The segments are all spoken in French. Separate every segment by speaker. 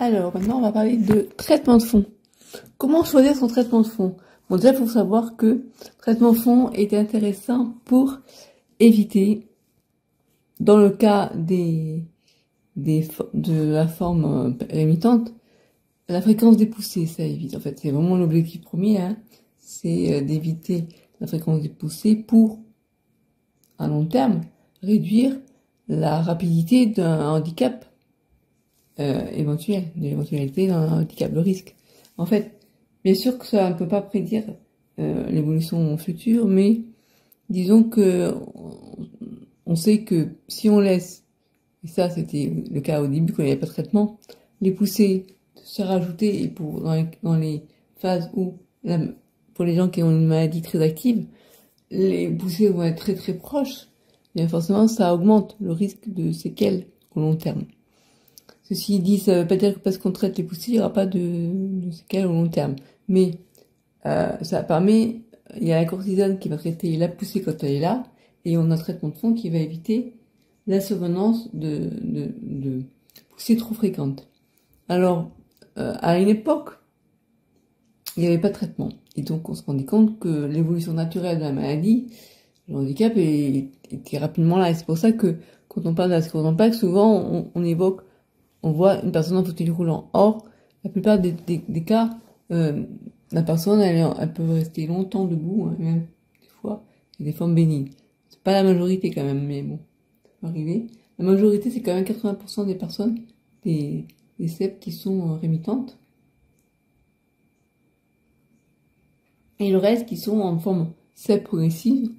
Speaker 1: Alors, maintenant, on va parler de traitement de fond. Comment choisir son traitement de fond? Bon, déjà, il faut savoir que le traitement de fond est intéressant pour éviter, dans le cas de la forme rémitante, la fréquence des poussées, ça évite. En fait, c'est vraiment l'objectif premier, hein, c'est d'éviter la fréquence des poussées pour, à long terme, réduire la rapidité d'un handicap éventuel, de l'éventualité d'un handicap, le risque. En fait, bien sûr que ça ne peut pas prédire l'évolution future, mais disons que on sait que si on laisse, et ça c'était le cas au début quand il n'y avait pas de traitement, les poussées se rajouter et pour dans les phases où pour les gens qui ont une maladie très active, les poussées vont être très très proches, bien forcément ça augmente le risque de séquelles au long terme. Ceci dit, ça veut pas dire que parce qu'on traite les poussées, il n'y aura pas de séquelles au long terme. Mais ça permet, il y a la cortisone qui va traiter la poussée quand elle est là, et on a un traitement de fond qui va éviter la survenance de poussées trop fréquentes. Alors, à une époque, il n'y avait pas de traitement. Et donc, on se rendait compte que l'évolution naturelle de la maladie, le handicap, était rapidement là. Et c'est pour ça que, quand on parle de la sclérose en plaques, souvent, on voit une personne en fauteuil roulant. Or, la plupart des cas, la personne, elle peut rester longtemps debout, hein, même des fois, il y a des formes bénignes. C'est pas la majorité quand même, mais bon, ça peut arriver. La majorité, c'est quand même 80% des personnes, des SEP qui sont rémitantes. Et le reste qui sont en forme SEP progressive.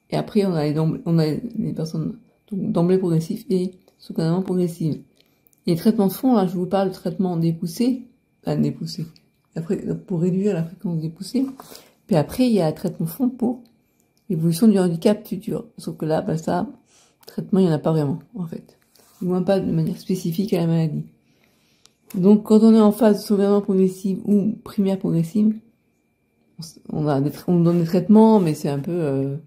Speaker 1: Et après, on a les personnes d'emblée progressives et secondairement progressives. Les traitements de fond, là, je vous parle de traitement des poussées, pour réduire la fréquence des poussées. Puis après, il y a un traitement de fond pour l'évolution du handicap futur. Sauf que là, ça, traitement, il n'y en a pas vraiment, en fait. Du moins pas de manière spécifique à la maladie. Donc, quand on est en phase secondairement progressive ou primaire progressive, on donne des traitements, mais c'est un peu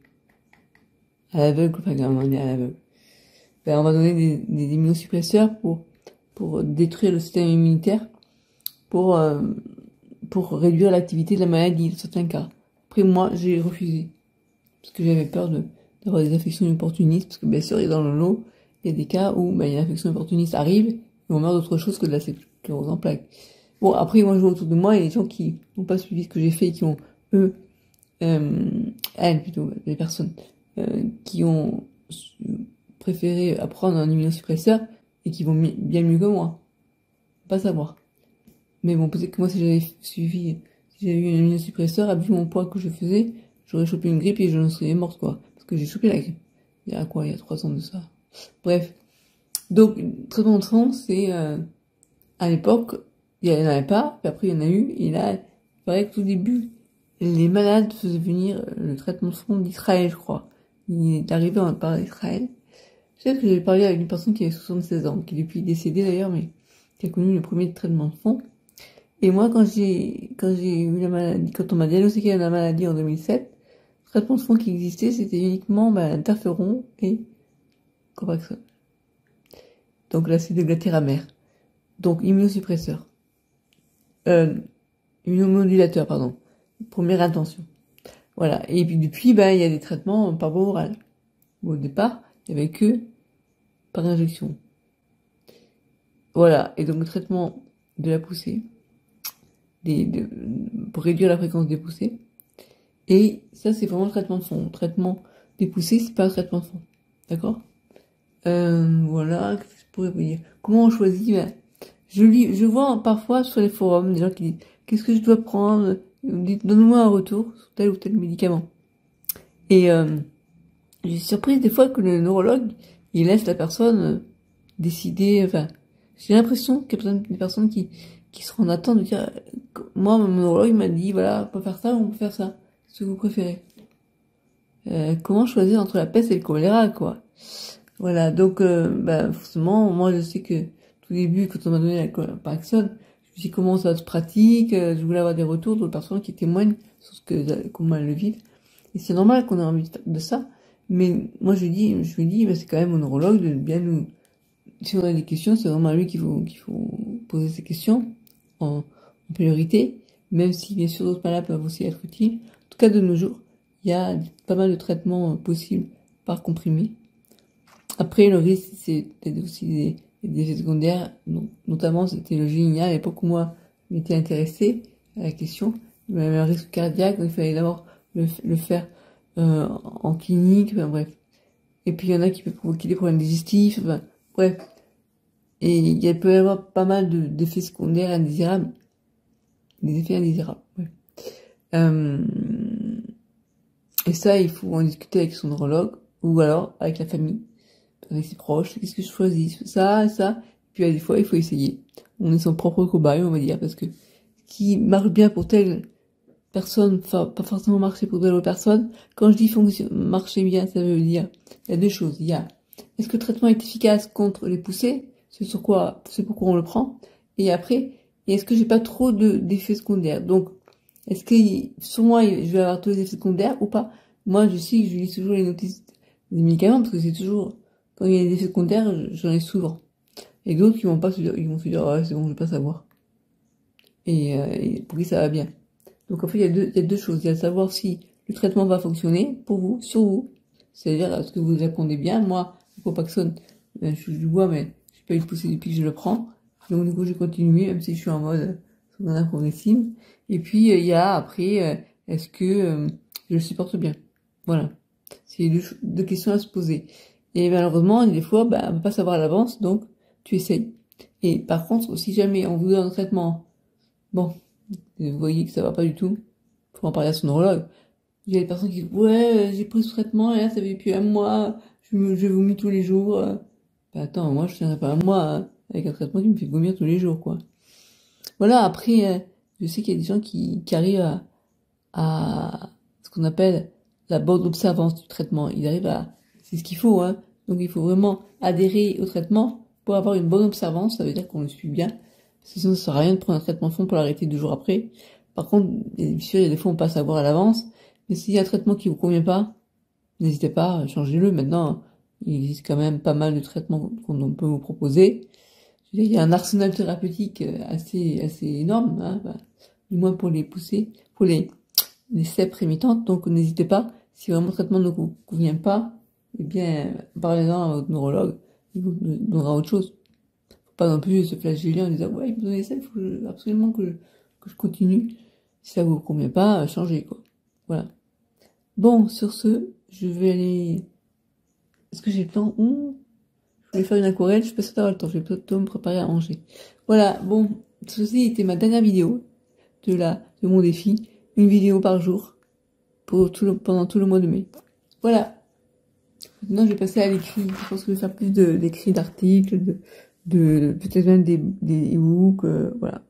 Speaker 1: à l'aveugle, enfin, on est à l'aveugle. On va donner des immunosuppresseurs pour détruire le système immunitaire, pour réduire l'activité de la maladie, dans certains cas. Après, moi, j'ai refusé. Parce que j'avais peur d'avoir des infections opportunistes, parce que bien sûr, dans le lot, il y a des cas où, une infection opportuniste arrive, et on meurt d'autre chose que de la sclérose en plaques. Bon, après, moi, je vois autour de moi, il y a des gens qui n'ont pas suivi ce que j'ai fait, qui ont, elles plutôt, les personnes, qui ont préféré apprendre un immunosuppresseur, et qui vont bien mieux que moi. Pas savoir. Mais bon, peut-être que moi, si j'avais eu un immunosuppresseur, vu mon poids que je faisais, j'aurais chopé une grippe et je ne serais morte, quoi. Parce que j'ai chopé la grippe. Il y a 3 ans de ça. Bref. Donc, traitement de fond, c'est, à l'époque, il n'y en avait pas, puis après il y en a eu, et là, il paraît que tout début, les malades faisaient venir le traitement de fond d'Israël, je crois. Il est arrivé par Israël. Je sais que j'avais parlé avec une personne qui avait 76 ans, qui est depuis décédée d'ailleurs, mais qui a connu le premier traitement de fond. Et moi, quand j'ai eu la maladie, quand on m'a diagnostiqué la maladie en 2007, le traitement de fond qui existait, c'était uniquement l'interféron et Copaxone. Donc l'acide de glattéramère. Donc immunosuppresseur. Immunomodulateur, pardon. Première intention. Voilà. Et puis depuis, il y a des traitements par voie orale. Au départ, il n'y avait que par injection. Voilà. Et donc le traitement de la poussée, pour réduire la fréquence des poussées. Et ça, c'est vraiment le traitement de fond. Le traitement des poussées, c'est pas un traitement de fond. D'accord? Voilà. Qu'est-ce que je pourrais vous dire? Comment on choisit? Je vois parfois sur les forums des gens qui disent qu'est-ce que je dois prendre? Donne-moi un retour sur tel ou tel médicament. Et je suis surprise des fois que le neurologue il laisse la personne décider. Enfin, j'ai l'impression qu'il y a des personnes qui seront en attente de dire moi mon neurologue m'a dit voilà on peut faire ça ou on peut faire ça. Qu'est-ce que vous préférez? Comment choisir entre la peste et le choléra quoi? Voilà donc forcément moi je sais que tout début, quand on m'a donné la Copaxone, je me suis dit comment ça se pratique, je voulais avoir des retours de personnes qui témoignent sur comment elles le vivent. Et c'est normal qu'on ait envie de ça, mais moi je lui dis, c'est quand même au neurologue de bien si on a des questions, c'est vraiment à lui qu'il faut poser ces questions en priorité, même si bien sûr d'autres malades peuvent aussi être utiles. En tout cas, de nos jours, il y a pas mal de traitements possibles par comprimé. Après, le risque, c'est peut-être aussi des effets secondaires, notamment c'était le génie à l'époque où moi, je m'étais intéressé à la question. Il y avait un risque cardiaque, donc il fallait d'abord le faire en clinique, enfin, bref. Et puis il y en a qui peuvent provoquer des problèmes digestifs, enfin, bref. Et il peut y avoir pas mal d'effets secondaires indésirables. Des effets indésirables, ouais. Et ça, il faut en discuter avec son neurologue, ou alors avec la famille, avec ses proches. Qu'est-ce que je choisis? Ça, ça. Puis des fois, il faut essayer. On est son propre cobaye, on va dire, parce que ce qui marche bien pour telle personne, enfin, pas forcément marcher pour telle autre personne. Quand je dis marcher bien, ça veut dire, il y a deux choses. Il y a, est-ce que le traitement est efficace contre les poussées? C'est pourquoi on le prend. Et après, est-ce que j'ai pas trop d'effets secondaires? Donc, est-ce que, sur moi, je vais avoir tous les effets secondaires ou pas? Moi, je sais que je lis toujours les notices des médicaments parce que c'est toujours, quand il y a des effets secondaires, j'en ai souvent. Et d'autres qui vont pas se dire, ils vont se dire, ouais, c'est bon, je vais pas savoir. Et pour qui ça va bien. Donc, en fait, il y a deux choses. Il y a de savoir si le traitement va fonctionner pour vous, sur vous. C'est-à-dire, est-ce que vous répondez bien? Moi, le Copaxone, je suis du bois, mais j'ai pas eu de poussée depuis que je le prends. Donc, du coup, j'ai continué, même si je suis en mode secondaire progressive. Et puis, il y a après, est-ce que je le supporte bien? Voilà. C'est deux questions à se poser. Et malheureusement, des fois, on peut pas savoir à l'avance, donc tu essayes. Et par contre, si jamais on vous donne un traitement, bon, vous voyez que ça va pas du tout, faut en parler à son neurologue. Il y a des personnes qui disent, ouais, j'ai pris ce traitement, et là, ça fait depuis un mois, je vomis tous les jours. Attends, moi, je tiendrai pas un mois, hein, avec un traitement qui me fait vomir tous les jours, quoi. Voilà, après, je sais qu'il y a des gens qui arrivent à ce qu'on appelle la bonne observance du traitement. Ils arrivent c'est ce qu'il faut, hein. Donc, il faut vraiment adhérer au traitement pour avoir une bonne observance. Ça veut dire qu'on le suit bien. Parce que sinon, ça sert à rien de prendre un traitement fond pour l'arrêter 2 jours après. Par contre, bien sûr, il y a des fois, on passe à voir à l'avance. Mais s'il y a un traitement qui vous convient pas, n'hésitez pas, changez-le. Maintenant, il existe quand même pas mal de traitements qu'on peut vous proposer. Il y a un arsenal thérapeutique assez énorme, hein, du moins pour les poussées, pour les cèpes rémitantes. Donc, n'hésitez pas, si vraiment le traitement ne vous convient pas, eh bien, parlez-en à votre neurologue, il vous donnera autre chose. Faut pas non plus se flageller en disant, ouais, il me donnait ça, il faut absolument que je continue. Si ça vous convient pas, changez, quoi. Voilà. Bon, sur ce, je vais aller, est-ce que j'ai le temps? Je vais faire une aquarelle, je sais pas si t'auras le temps, je vais plutôt me préparer à manger. Voilà, bon, ceci était ma dernière vidéo de mon défi. Une vidéo par jour pendant tout le mois de mai. Voilà. Maintenant, je vais passer à l'écrit. Je pense que je vais faire plus d'écrits d'articles, peut-être même des e-books, voilà.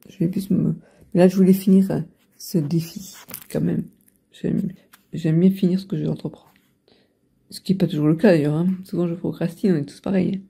Speaker 1: Je vais plus mais là, je voulais finir ce défi, quand même. J'aime bien finir ce que je entreprends. Ce qui n'est pas toujours le cas, d'ailleurs, hein. Souvent, je procrastine, on est tous pareils.